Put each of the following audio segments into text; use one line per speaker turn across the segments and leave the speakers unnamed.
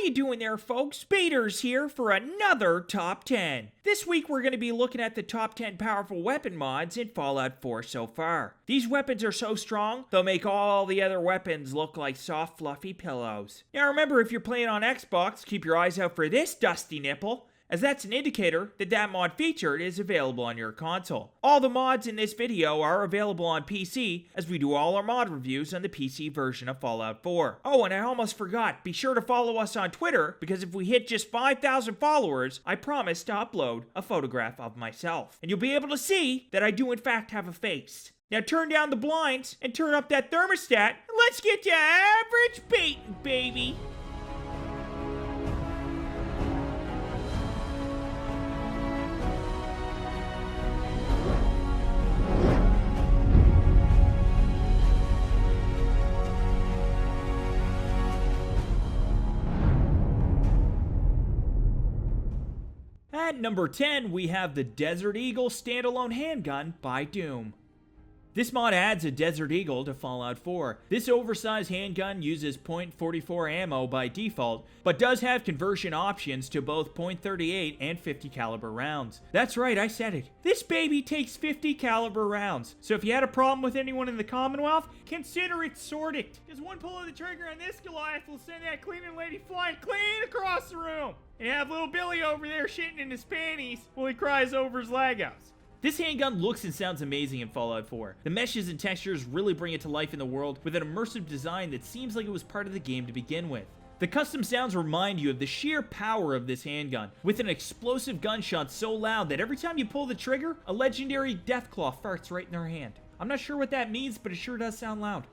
you doing there, folks? Speeders here for another Top 10. This week we're going to be looking at the top 10 powerful weapon mods in Fallout 4 so far. These weapons are so strong, they'll make all the other weapons look like soft, fluffy pillows. Now remember, if you're playing on Xbox, keep your eyes out for this dusty nipple, as that's an indicator that that mod featured is available on your console. All the mods in this video are available on PC, as we do all our mod reviews on the PC version of Fallout 4. Oh, and I almost forgot, be sure to follow us on Twitter, because if we hit just 5,000 followers, I promise to upload a photograph of myself. And you'll be able to see that I do in fact have a face. Now turn down the blinds, and turn up that thermostat, and let's get to average baiting, baby! At number 10, we have the Desert Eagle standalone handgun by Doom. This mod adds a Desert Eagle to Fallout 4. This oversized handgun uses .44 ammo by default, but does have conversion options to both .38 and 50 caliber rounds. That's right, I said it. This baby takes 50 caliber rounds. So if you had a problem with anyone in the Commonwealth, consider it sorted. Because one pull of the trigger on this Goliath will send that cleaning lady flying clean across the room. And have little Billy over there shitting in his panties while he cries over his Legos. This handgun looks and sounds amazing in Fallout 4. The meshes and textures really bring it to life in the world with an immersive design that seems like it was part of the game to begin with. The custom sounds remind you of the sheer power of this handgun, with an explosive gunshot so loud that every time you pull the trigger, a legendary Deathclaw farts right in their hand. I'm not sure what that means, but it sure does sound loud.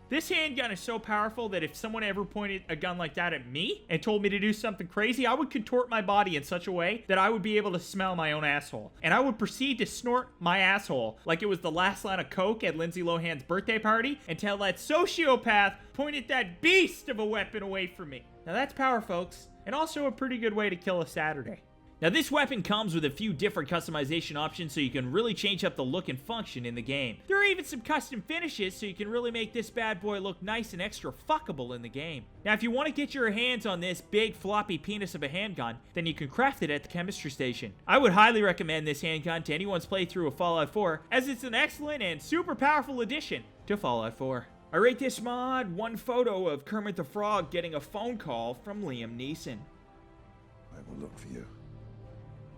This handgun is so powerful that if someone ever pointed a gun like that at me and told me to do something crazy, I would contort my body in such a way that I would be able to smell my own asshole. And I would proceed to snort my asshole like it was the last line of coke at Lindsay Lohan's birthday party until that sociopath pointed that beast of a weapon away from me. Now that's power, folks, and also a pretty good way to kill a Saturday. Now this weapon comes with a few different customization options so you can really change up the look and function in the game. There are even some custom finishes so you can really make this bad boy look nice and extra fuckable in the game. Now if you want to get your hands on this big floppy penis of a handgun, then you can craft it at the chemistry station. I would highly recommend this handgun to anyone's playthrough of Fallout 4, as it's an excellent and super powerful addition to Fallout 4. I rate this mod one photo of Kermit the Frog getting a phone call from Liam Neeson.
I will look for you.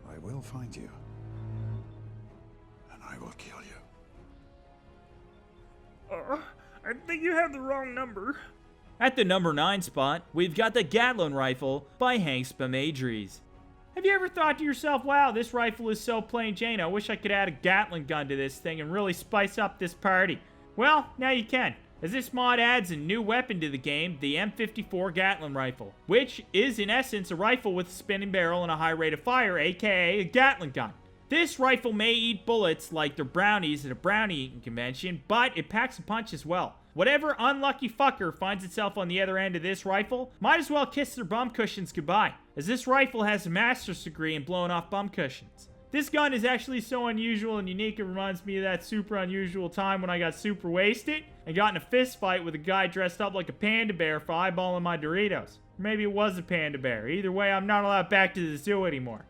I will find you, and I will kill you.
I think you have the wrong number. At the number 9 spot, we've got the Gatling Rifle by Hank Spamadries. Have you ever thought to yourself, wow, this rifle is so plain Jane, I wish I could add a Gatling gun to this thing and really spice up this party? Well, now you can, as this mod adds a new weapon to the game, the M54 Gatling Rifle, which is in essence a rifle with a spinning barrel and a high rate of fire, aka a Gatling gun. This rifle may eat bullets like the brownies at a brownie eating convention, but it packs a punch as well. Whatever unlucky fucker finds itself on the other end of this rifle might as well kiss their bum cushions goodbye, as this rifle has a master's degree in blowing off bum cushions. This gun is actually so unusual and unique, it reminds me of that super unusual time when I got super wasted and got in a fist fight with a guy dressed up like a panda bear for eyeballing my Doritos. Or maybe it was a panda bear. Either way, I'm not allowed back to the zoo anymore.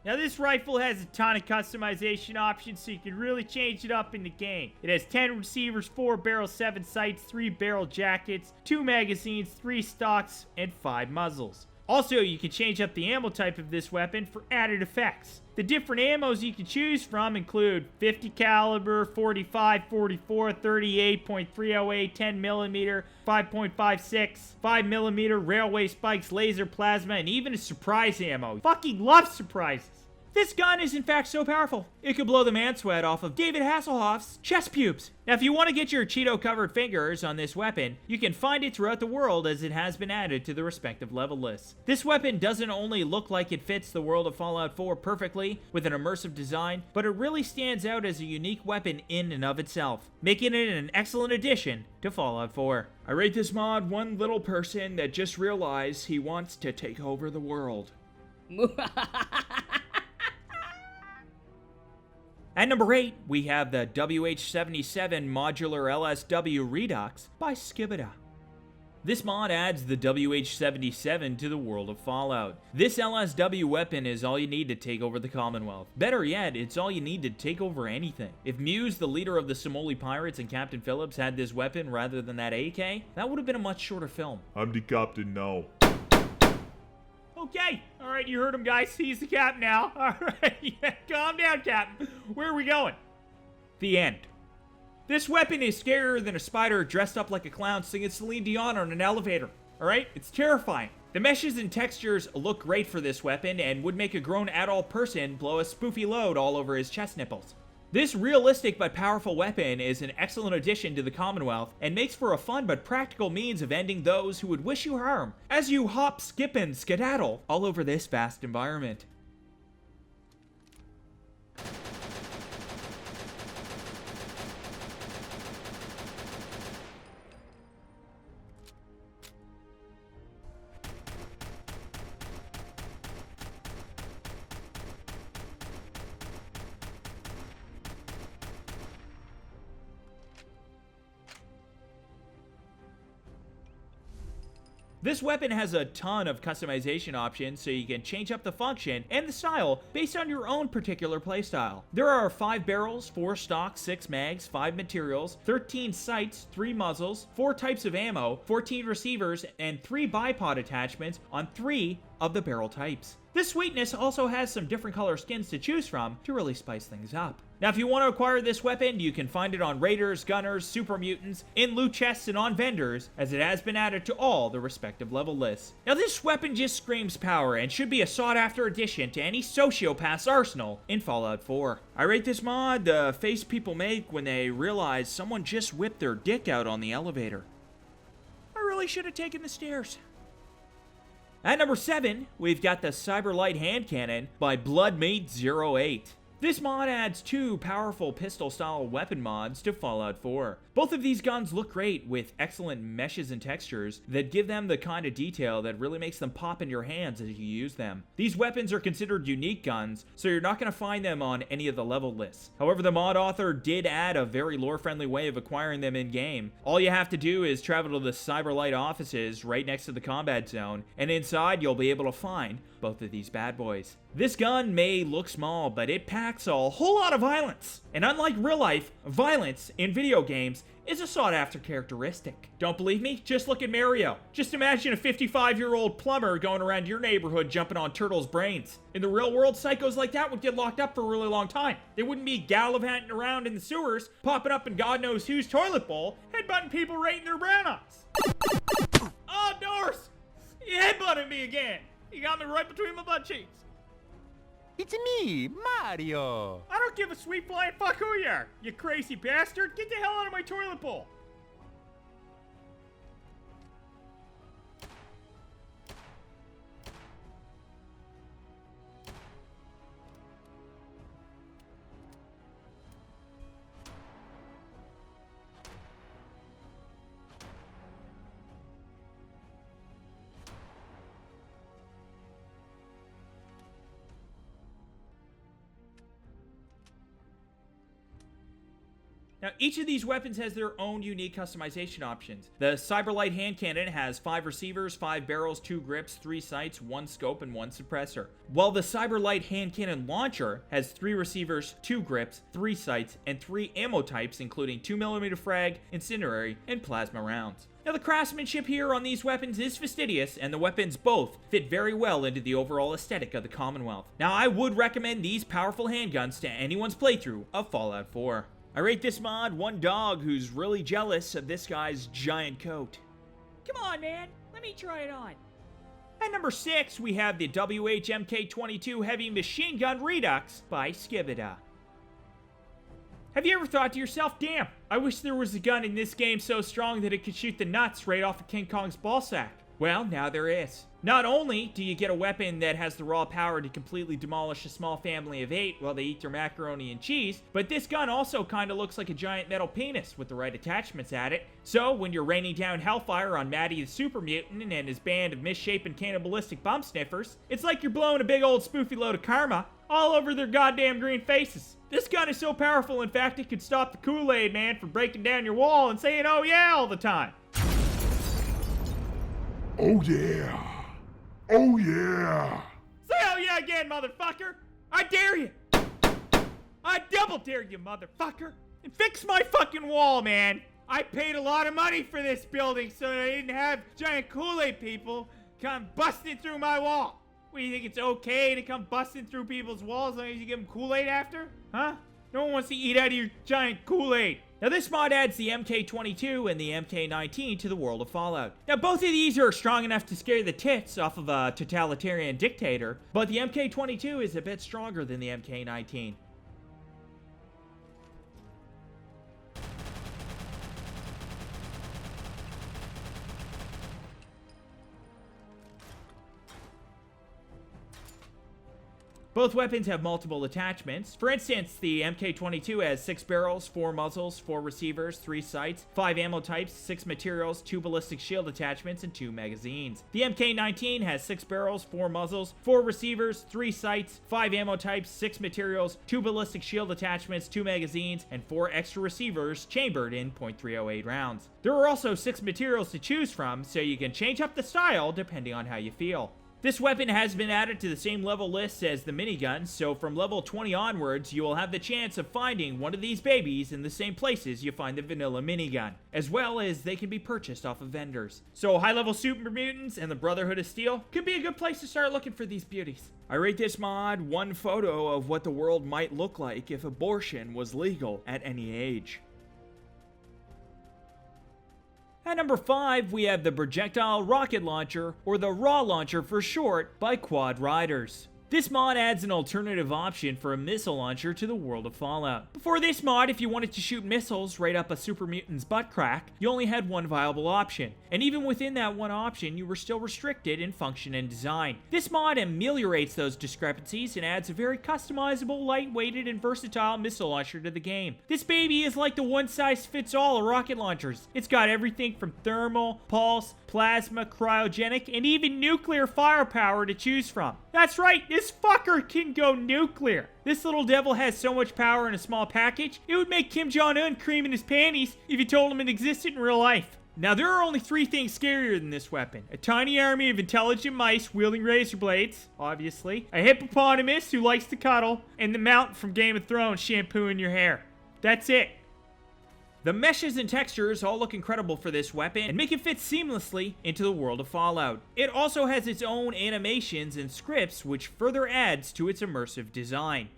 Now this rifle has a ton of customization options so you can really change it up in the game. It has 10 receivers, 4 barrels, 7 sights, 3 barrel jackets, 2 magazines, 3 stocks, and 5 muzzles. Also, you can change up the ammo type of this weapon for added effects. The different ammos you can choose from include 50 caliber, 45, 44, 38.308, 10mm, 5.56, 5mm, railway spikes, laser plasma, and even a surprise ammo. Fucking love surprises. This gun is in fact so powerful, it could blow the man sweat off of David Hasselhoff's chest pubes. Now if you want to get your Cheeto-covered fingers on this weapon, you can find it throughout the world as it has been added to the respective level lists. This weapon doesn't only look like it fits the world of Fallout 4 perfectly with an immersive design, but it really stands out as a unique weapon in and of itself, making it an excellent addition to Fallout 4. I rate this mod one little person that just realized he wants to take over the world. At number 8, we have the WH-77 Modular LSW Redux by Skibida. This mod adds the WH-77 to the world of Fallout. This LSW weapon is all you need to take over the Commonwealth. Better yet, it's all you need to take over anything. If Muse, the leader of the Somali Pirates, and Captain Phillips had this weapon rather than that AK, that would have been a much shorter film.
I'm the captain now.
Okay, alright, you heard him, guys. He's the captain now. Alright, yeah, calm down, Captain. Where are we going? The end. This weapon is scarier than a spider dressed up like a clown singing Celine Dion on an elevator. Alright, it's terrifying. The meshes and textures look great for this weapon and would make a grown adult person blow a spoofy load all over his chest nipples. This realistic but powerful weapon is an excellent addition to the Commonwealth and makes for a fun but practical means of ending those who would wish you harm as you hop, skip, and skedaddle all over this vast environment. This weapon has a ton of customization options, so you can change up the function and the style based on your own particular playstyle. There are 5 barrels, 4 stocks, 6 mags, 5 materials, 13 sights, 3 muzzles, 4 types of ammo, 14 receivers, and 3 bipod attachments on 3 of the barrel types. This sweetness also has some different color skins to choose from to really spice things up. Now, if you want to acquire this weapon, you can find it on raiders, gunners, super mutants, in loot chests, and on vendors, as it has been added to all the respective level lists. Now, this weapon just screams power and should be a sought-after addition to any sociopath's arsenal in Fallout 4. I rate this mod the face people make when they realize someone just whipped their dick out on the elevator. I really should have taken the stairs. At number 7, we've got the Cyberlight Hand Cannon by Bloodmate08. This mod adds 2 powerful pistol-style weapon mods to Fallout 4. Both of these guns look great with excellent meshes and textures that give them the kind of detail that really makes them pop in your hands as you use them. These weapons are considered unique guns, so you're not going to find them on any of the level lists. However, the mod author did add a very lore-friendly way of acquiring them in-game. All you have to do is travel to the Cyberlight offices right next to the combat zone, and inside you'll be able to find both of these bad boys. This gun may look small, but it packs a whole lot of violence. And unlike real life, violence in video games is a sought-after characteristic. Don't believe me? Just look at Mario. Just imagine a 55-year-old plumber going around your neighborhood jumping on turtles' brains. In the real world, psychos like that would get locked up for a really long time. They wouldn't be gallivanting around in the sewers, popping up in God knows whose toilet bowl, headbutting people right in their brown eyes. Oh, Endorse! You headbutted me again! You got me right between my butt cheeks.
It's me, Mario!
I don't give a sweet flying fuck who you are, you crazy bastard! Get the hell out of my toilet bowl! Now, each of these weapons has their own unique customization options. The Cyberlight Hand Cannon has 5 receivers, 5 barrels, 2 grips, 3 sights, 1 scope, and 1 suppressor. While the Cyberlight Hand Cannon Launcher has 3 receivers, 2 grips, 3 sights, and 3 ammo types, including 2mm frag, incendiary, and plasma rounds. Now the craftsmanship here on these weapons is fastidious, and the weapons both fit very well into the overall aesthetic of the Commonwealth. Now I would recommend these powerful handguns to anyone's playthrough of Fallout 4. I rate this mod one dog who's really jealous of this guy's giant coat.
Come on, man. Let me try it on.
At number 6, we have the WH-MK22 Heavy Machine Gun Redux by Skibida. Have you ever thought to yourself, damn, I wish there was a gun in this game so strong that it could shoot the nuts right off of King Kong's ballsack? Well, now there is. Not only do you get a weapon that has the raw power to completely demolish a small family of 8 while they eat their macaroni and cheese, but this gun also kinda looks like a giant metal penis with the right attachments at it. So, when you're raining down hellfire on Matty the Super Mutant and his band of misshapen cannibalistic bum sniffers, it's like you're blowing a big old spoofy load of karma all over their goddamn green faces. This gun is so powerful, in fact, it could stop the Kool-Aid man from breaking down your wall and saying, "Oh yeah," all the time.
Oh yeah! Oh yeah!
Say "oh yeah" again, motherfucker! I dare you! I double dare you, motherfucker! And fix my fucking wall, man! I paid a lot of money for this building so that I didn't have giant Kool-Aid people come busting through my wall. What, do you think it's okay to come busting through people's walls as long as you give them Kool-Aid after? Huh? No one wants to eat out of your giant Kool-Aid. Now this mod adds the MK22 and the MK19 to the world of Fallout. Now both of these are strong enough to scare the tits off of a totalitarian dictator, but the MK22 is a bit stronger than the MK19. Both weapons have multiple attachments. For instance, the MK22 has 6 barrels, 4 muzzles, 4 receivers, 3 sights, 5 ammo types, 6 materials, 2 ballistic shield attachments, and 2 magazines. The MK19 has 6 barrels, 4 muzzles, 4 receivers, 3 sights, 5 ammo types, 6 materials, 2 ballistic shield attachments, 2 magazines, and 4 extra receivers chambered in .308 rounds. There are also 6 materials to choose from, so you can change up the style depending on how you feel. This weapon has been added to the same level list as the minigun, so from level 20 onwards, you will have the chance of finding one of these babies in the same places you find the vanilla minigun, as well as they can be purchased off of vendors. So high-level super mutants and the Brotherhood of Steel could be a good place to start looking for these beauties. I rate this mod one photo of what the world might look like if abortion was legal at any age. At number 5, we have the Projectile Rocket Launcher, or the RAW Launcher for short, by Quad Riders. This mod adds an alternative option for a missile launcher to the world of Fallout. Before this mod, if you wanted to shoot missiles right up a super mutant's butt crack, you only had one viable option. And even within that one option, you were still restricted in function and design. This mod ameliorates those discrepancies and adds a very customizable, lightweighted, and versatile missile launcher to the game. This baby is like the one-size-fits-all of rocket launchers. It's got everything from thermal, pulse, plasma, cryogenic, and even nuclear firepower to choose from. That's right, this fucker can go nuclear. This little devil has so much power in a small package, it would make Kim Jong-un cream in his panties if you told him it existed in real life. Now, there are only 3 things scarier than this weapon. A tiny army of intelligent mice wielding razor blades, obviously, a hippopotamus who likes to cuddle, and the mountain from Game of Thrones shampooing your hair. That's it. The meshes and textures all look incredible for this weapon and make it fit seamlessly into the world of Fallout. It also has its own animations and scripts, which further adds to its immersive design.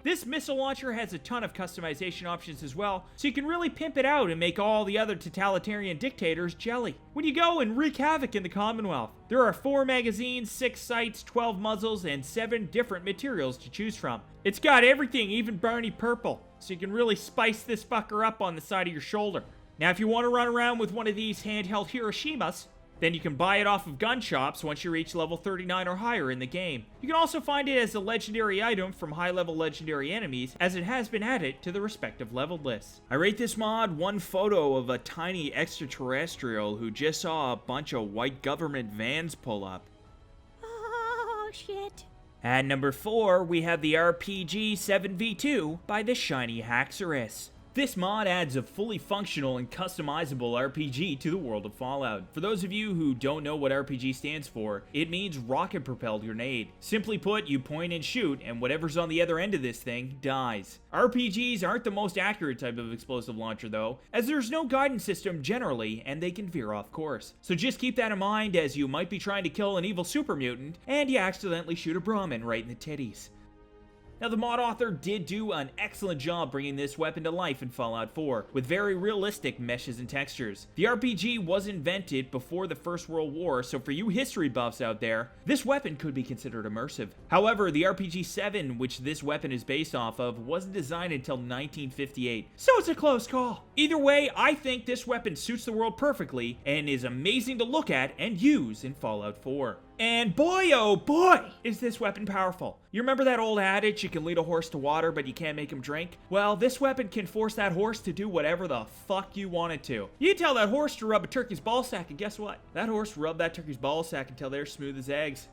This missile launcher has a ton of customization options as well, so you can really pimp it out and make all the other totalitarian dictators jelly. When you go and wreak havoc in the Commonwealth, there are 4 magazines, 6 sights, 12 muzzles, and 7 different materials to choose from. It's got everything, even Barney Purple, so you can really spice this fucker up on the side of your shoulder. Now, if you want to run around with one of these handheld Hiroshimas, then you can buy it off of gun shops once you reach level 39 or higher in the game. You can also find it as a legendary item from high-level legendary enemies, as it has been added to the respective level lists. I rate this mod one photo of a tiny extraterrestrial who just saw a bunch of white government vans pull up.
Oh, shit.
At number 4, we have the RPG 7v2 by the shiny Haxorus. This mod adds a fully functional and customizable RPG to the world of Fallout. For those of you who don't know what RPG stands for, it means rocket-propelled grenade. Simply put, you point and shoot, and whatever's on the other end of this thing dies. RPGs aren't the most accurate type of explosive launcher though, as there's no guidance system generally, and they can veer off course. So just keep that in mind as you might be trying to kill an evil super mutant, and you accidentally shoot a Brahmin right in the titties. Now, the mod author did do an excellent job bringing this weapon to life in Fallout 4, with very realistic meshes and textures. The RPG was invented before the First World War, so for you history buffs out there, this weapon could be considered immersive. However, the RPG-7, which this weapon is based off of, wasn't designed until 1958, so it's a close call. Either way, I think this weapon suits the world perfectly, and is amazing to look at and use in Fallout 4. And boy, oh boy, is this weapon powerful. You remember that old adage, you can lead a horse to water, but you can't make him drink? Well, this weapon can force that horse to do whatever the fuck you want it to. You tell that horse to rub a turkey's ballsack, and guess what? That horse rubbed that turkey's ballsack until they're smooth as eggs.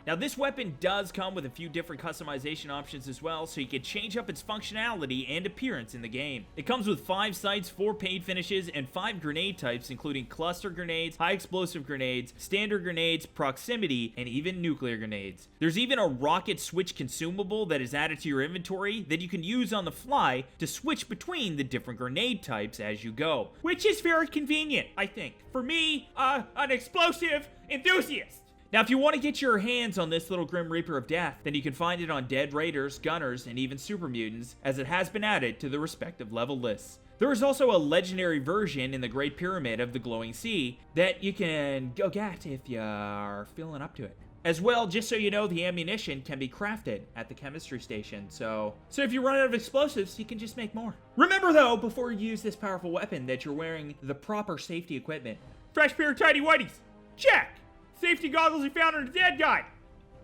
Now, this weapon does come with a few different customization options as well, so you can change up its functionality and appearance in the game. It comes with 5 sights, 4 paint finishes, and 5 grenade types, including cluster grenades, high explosive grenades, standard grenades, proximity, and even nuclear grenades. There's even a rocket switch consumable that is added to your inventory that you can use on the fly to switch between the different grenade types as you go, which is very convenient, I think. For me, an explosive enthusiast. Now, if you want to get your hands on this little Grim Reaper of Death, then you can find it on dead raiders, gunners, and even super mutants, as it has been added to the respective level lists. There is also a legendary version in the Great Pyramid of the Glowing Sea that you can go get if you are feeling up to it. As well, just so you know, the ammunition can be crafted at the chemistry station, so if you run out of explosives, you can just make more. Remember though, before you use this powerful weapon, that you're wearing the proper safety equipment. Fresh pair of tidy whities. Check! Safety goggles you found in a dead guy.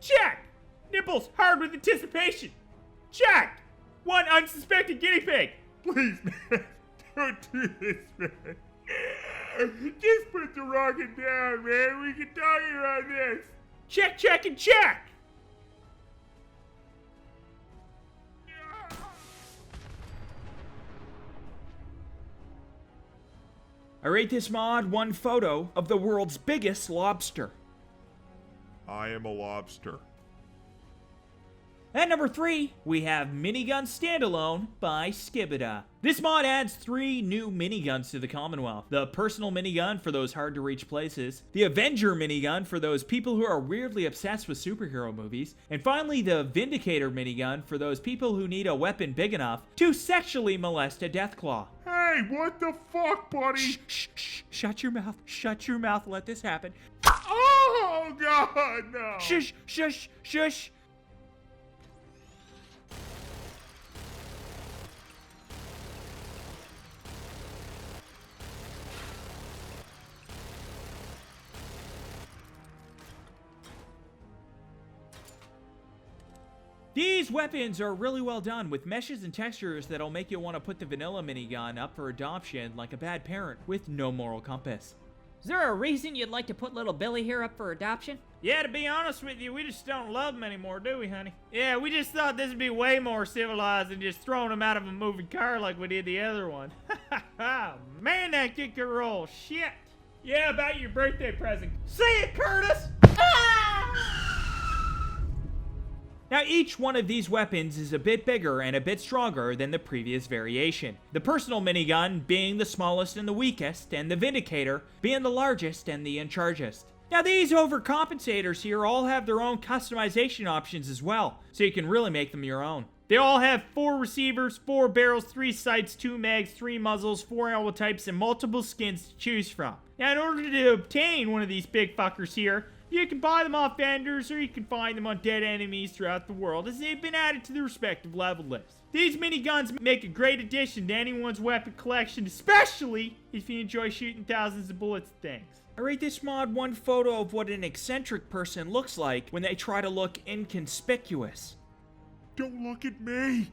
Check! Nipples hard with anticipation. Check! One unsuspected guinea pig. Please, man, don't do this, man. Just put the rocket down, man. We can talk about this. Check, check, and check! I rate this mod 1 photo of the world's biggest lobster.
I am a lobster.
At number 3, we have Minigun Standalone by Skibida. This mod adds 3 new miniguns to the Commonwealth. The personal minigun for those hard to reach places, the Avenger minigun for those people who are weirdly obsessed with superhero movies, and finally the Vindicator minigun for those people who need a weapon big enough to sexually molest a Deathclaw.
Hey, what the fuck, buddy?
Shh, shut your mouth, let this happen.
Oh, God, no.
Shush. These weapons are really well done with meshes and textures that'll make you want to put the vanilla minigun up for adoption like a bad parent with no moral compass.
Is there a reason you'd like to put little Billy here up for adoption?
Yeah, to be honest with you, we just don't love him anymore, do we, honey? Yeah, we just thought this would be way more civilized than just throwing him out of a moving car like we did the other one. Man, that kick could roll. Shit. Yeah, about your birthday present. See it, Curtis! Now, each one of these weapons is a bit bigger and a bit stronger than the previous variation. The personal minigun being the smallest and the weakest, and the Vindicator being the largest and the in chargest. Now, these overcompensators here all have their own customization options as well, so you can really make them your own. They all have 4 receivers, 4 barrels, 3 sights, 2 mags, 3 muzzles, 4 ammo types, and multiple skins to choose from. Now, in order to obtain one of these big fuckers here, You can buy them off vendors, or you can find them on dead enemies throughout the world as they've been added to the respective level lists. These miniguns make a great addition to anyone's weapon collection, especially if you enjoy shooting thousands of bullets at things. I rate this mod one photo of what an eccentric person looks like when they try to look inconspicuous.
Don't look at me.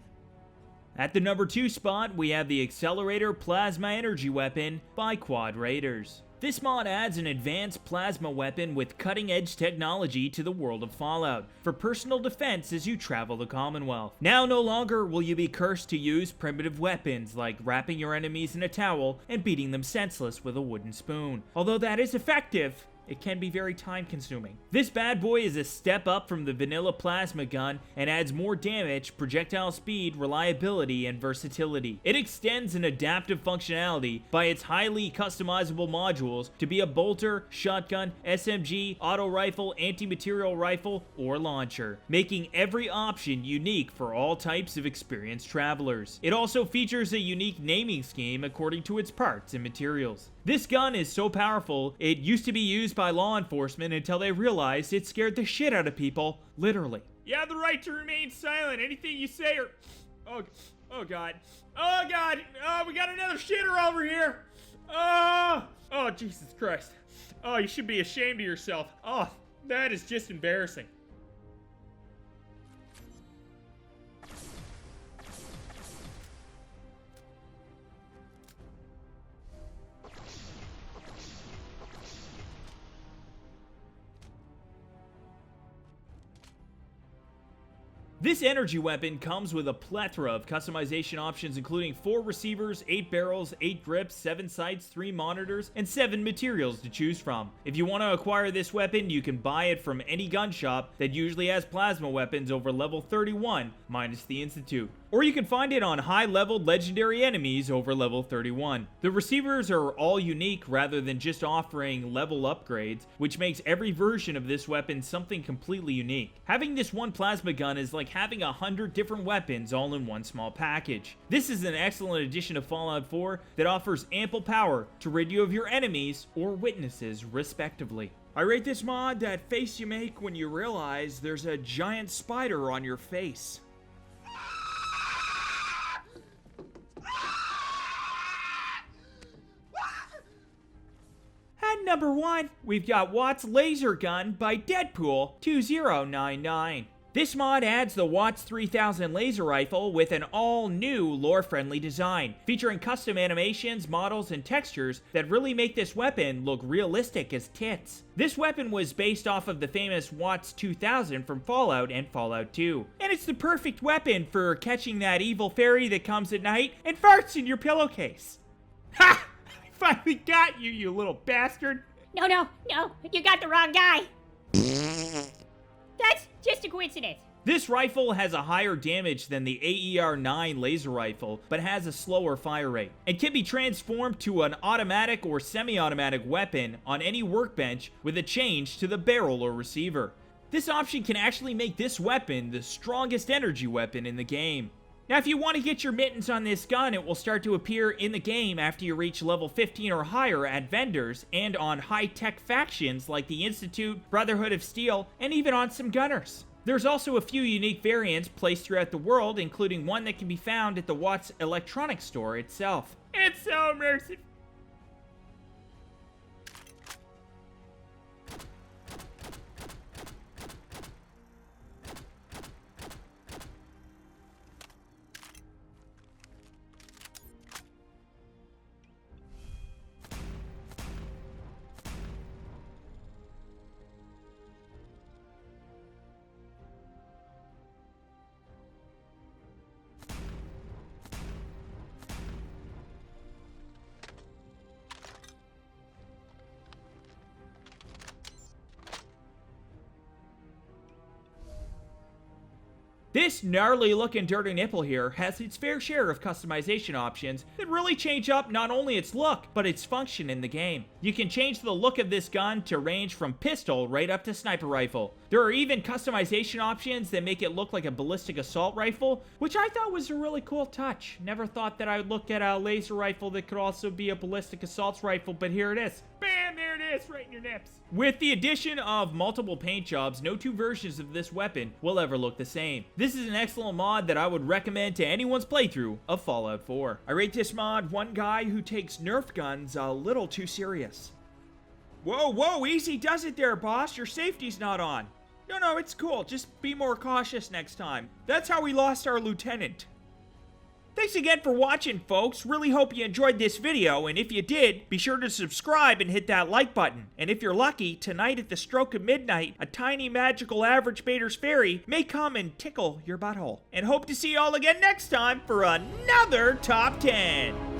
At the number 2 spot, we have the Accelerator Plasma Energy Weapon by Quad Raiders. This mod adds an advanced plasma weapon with cutting-edge technology to the world of Fallout for personal defense as you travel the Commonwealth. Now no longer will you be cursed to use primitive weapons like wrapping your enemies in a towel and beating them senseless with a wooden spoon. Although that is effective, it can be very time-consuming. This bad boy is a step up from the vanilla plasma gun and adds more damage, projectile speed, reliability, and versatility. It extends an adaptive functionality by its highly customizable modules to be a bolter, shotgun, SMG, auto rifle, anti-material rifle, or launcher, making every option unique for all types of experienced travelers. It also features a unique naming scheme according to its parts and materials. This gun is so powerful, it used to be used by law enforcement until they realized it scared the shit out of people, literally. You have the right to remain silent. Anything you say or... Oh God. Oh God! Oh, we got another shitter over here! Oh! Oh, Jesus Christ. Oh, you should be ashamed of yourself. Oh, that is just embarrassing. This energy weapon comes with a plethora of customization options, including 4 receivers, 8 barrels, 8 grips, 7 sights, 3 monitors, and 7 materials to choose from. If you want to acquire this weapon, you can buy it from any gun shop that usually has plasma weapons over level 31, minus the Institute. Or you can find it on high-leveled legendary enemies over level 31. The receivers are all unique rather than just offering level upgrades, which makes every version of this weapon something completely unique. Having this one plasma gun is like having 100 different weapons all in one small package. This is an excellent addition to Fallout 4 that offers ample power to rid you of your enemies or witnesses, respectively. I rate this mod that face you make when you realize there's a giant spider on your face. At number 1, we've got Watt's Laser Gun by Deadpool 2099. This mod adds the Watts 3000 laser rifle with an all-new lore-friendly design, featuring custom animations, models, and textures that really make this weapon look realistic as tits. This weapon was based off of the famous Watts 2000 from Fallout and Fallout 2, and it's the perfect weapon for catching that evil fairy that comes at night and farts in your pillowcase. Ha! I finally got you, you little bastard!
No, you got the wrong guy. That's just a coincidence.
This rifle has a higher damage than the AER-9 laser rifle, but has a slower fire rate, and can be transformed to an automatic or semi-automatic weapon on any workbench with a change to the barrel or receiver. This option can actually make this weapon the strongest energy weapon in the game. Now, if you want to get your mittens on this gun, it will start to appear in the game after you reach level 15 or higher at vendors and on high-tech factions like the Institute, Brotherhood of Steel, and even on some gunners. There's also a few unique variants placed throughout the world, including one that can be found at the Watts Electronics Store itself. It's so immersive. This gnarly looking dirty nipple here has its fair share of customization options that really change up not only its look, but its function in the game. You can change the look of this gun to range from pistol right up to sniper rifle. There are even customization options that make it look like a ballistic assault rifle, which I thought was a really cool touch. Never thought that I would look at a laser rifle that could also be a ballistic assault rifle, but here it is. Bam, there it this right in your nips. With the addition of multiple paint jobs, no two versions of this weapon will ever look the same. This is an excellent mod that I would recommend to anyone's playthrough of Fallout 4. I rate this mod one guy who takes Nerf guns a little too serious. Whoa, easy does it there, boss. Your safety's not on. No, it's cool. Just be more cautious next time. That's how we lost our lieutenant. Thanks again for watching, folks. Really hope you enjoyed this video, and if you did, be sure to subscribe and hit that like button. And if you're lucky, tonight at the stroke of midnight, a tiny magical average Bader's fairy may come and tickle your butthole. And hope to see you all again next time for another Top 10.